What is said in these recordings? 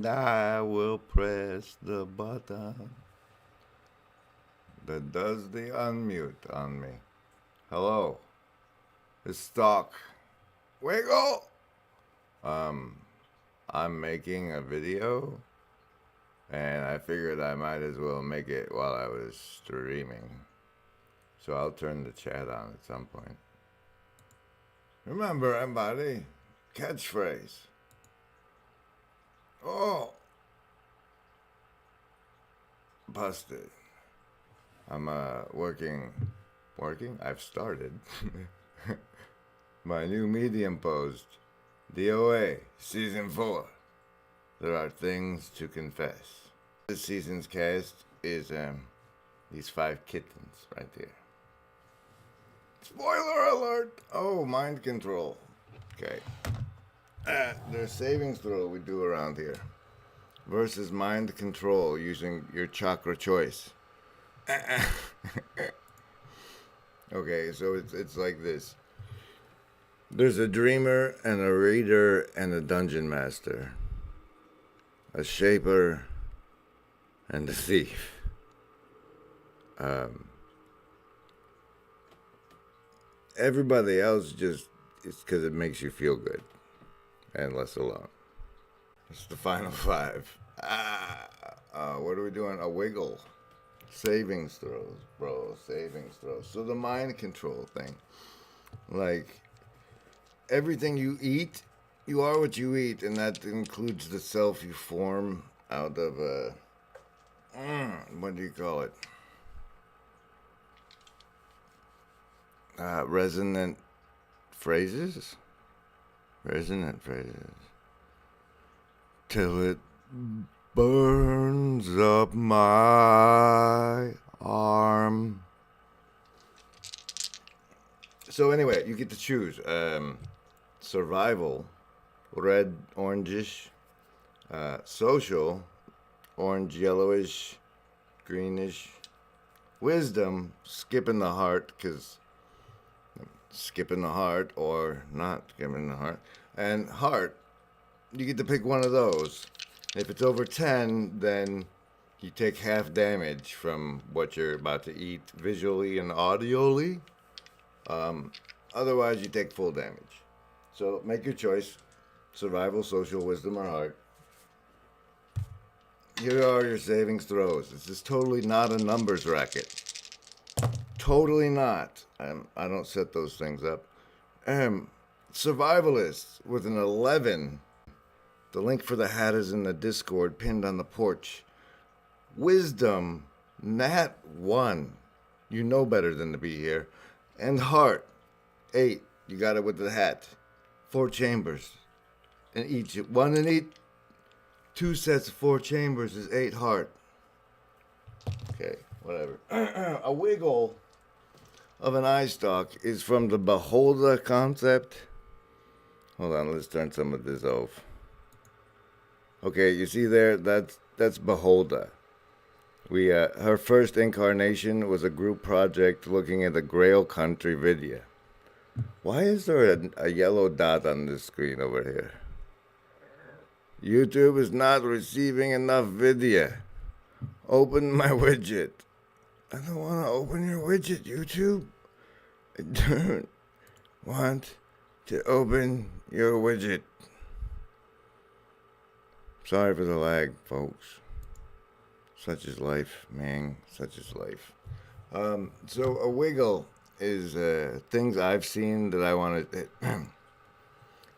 And I will press the button that does the unmute on me. Hello. IsStalk. Wiggle! I'm making a video, and I figured I might as well make it while I was streaming. So I'll turn the chat on at some point. Remember, everybody, catchphrase. Oh! Busted. I'm working? I've started my new Medium post, DOA, Season 4. There are things to confess. This season's cast is these 5 kittens right there. Spoiler alert! Oh, mind control. Okay. There's savings throw we do around here. Versus mind control using your chakra choice. Okay, so it's like this. There's a dreamer and a reader and a dungeon master. A shaper and a thief. Everybody else just, it's because it makes you feel good and less alone. It's the final 5. What are we doing? A wiggle. Savings throws, bro. Savings throws. So the mind control thing. Like, everything you eat, you are what you eat, and that includes the self you form out of, what do you call it? Resonant phrases? Resonant phrases. Till it burns up my arm. So anyway, you get to choose. Survival, red, orangish. Social, orange, yellowish, greenish. Wisdom, skipping the heart, because skipping the heart or not skipping the heart. And heart, you get to pick one of those. If it's over 10, then you take half damage from what you're about to eat visually and audially. Otherwise, you take full damage. So make your choice. Survival, social, wisdom, or heart. Here are your savings throws. This is totally not a numbers racket. Totally not. I don't set those things up. Survivalists with an 11. The link for the hat is in the Discord pinned on the porch. Wisdom, Nat 1. You know better than to be here. And heart, 8. You got it with the hat. 4 chambers. And each, 1 in each. 2 sets of 4 chambers is 8 heart. Okay, whatever. A wiggle of an IsStalk is from the Beholder concept. Hold on, let's turn some of this off. Okay, you see there, that's Beholder. Her first incarnation was a group project looking at the Grail Country video. Why is there a yellow dot on this screen over here? YouTube is not receiving enough video. Open my widget. I don't want to open your widget, YouTube. I don't want to open your widget. Sorry for the lag, folks. Such is life, man. Such is life. So a wiggle is things I've seen that I want to...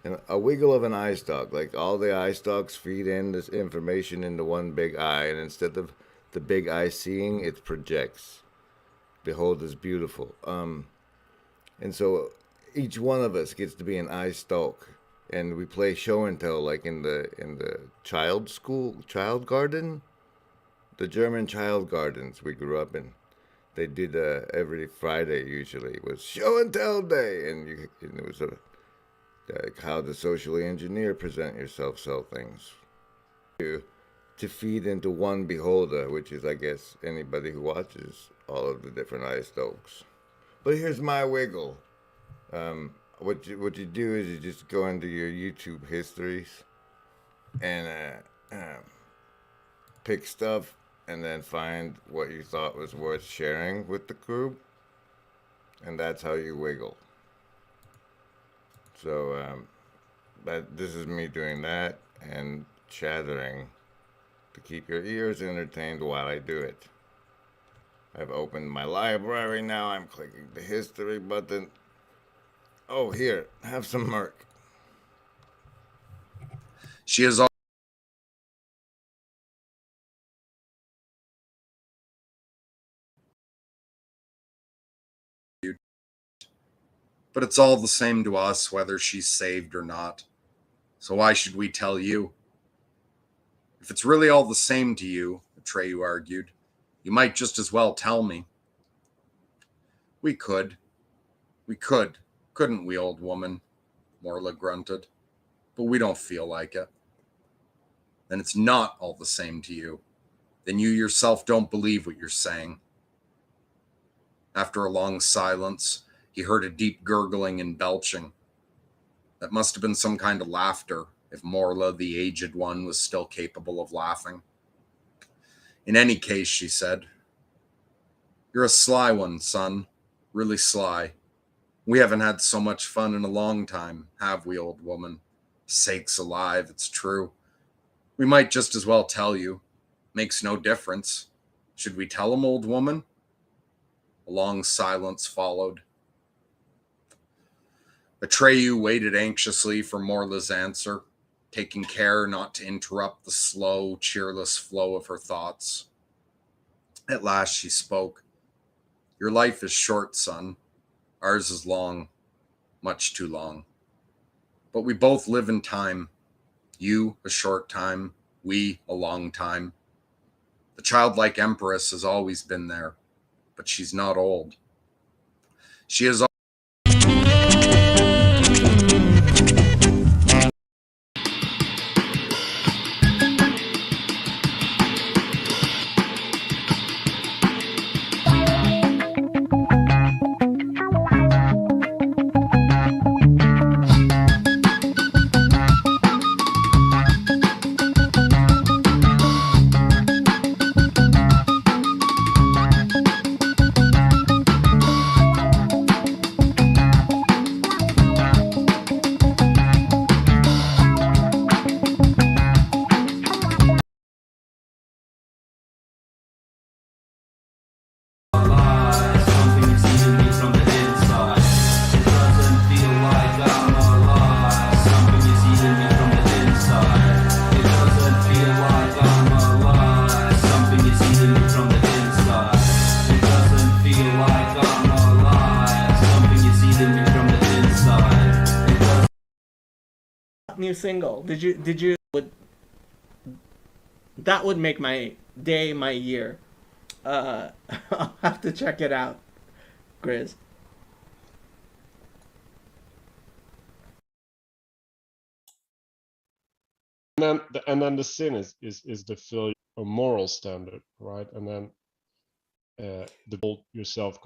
And a wiggle of an IsStalk. Like all the IsStalks feed in this information into one big eye, and instead of the big eye seeing, it projects. Behold is beautiful. And so each one of us gets to be an IsStalk, and we play show and tell like in the child garden, the German child gardens we grew up in. They did every Friday usually was show and tell day, and it was like how the socially engineer present yourself, sell things. To feed into one beholder, which is, I guess, anybody who watches all of the different IsStalks. But here's my wiggle. What you do is you just go into your YouTube histories, and pick stuff and then find what you thought was worth sharing with the group, and that's how you wiggle. So this is me doing that and chattering to keep your ears entertained while I do it. I've opened my library now. I'm clicking the history button. Oh, here, have some Merc. She is but it's all the same to us whether she's saved or not. So why should we tell you? If it's really all the same to you, Atreyu argued, you might just as well tell me. We could, couldn't we, old woman? Morla grunted. But we don't feel like it. Then it's not all the same to you. Then you yourself don't believe what you're saying. After a long silence, he heard a deep gurgling and belching. That must have been some kind of laughter, if Morla, the aged one, was still capable of laughing. In any case, she said, you're a sly one, son. Really sly. We haven't had so much fun in a long time, have we, old woman? Sakes alive, it's true. We might just as well tell you. Makes no difference. Should we tell him, old woman? A long silence followed. Atreyu waited anxiously for Morla's answer, taking care not to interrupt the slow, cheerless flow of her thoughts. At last she spoke. Your life is short, son. Ours is long, much too long. But we both live in time. You a short time, we a long time. The childlike empress has always been there, but she's not old. She is new single. Did you that would make my day, my year. I'll have to check it out, Grizz. And then the sin is the failure of moral standard, right? And then the yourself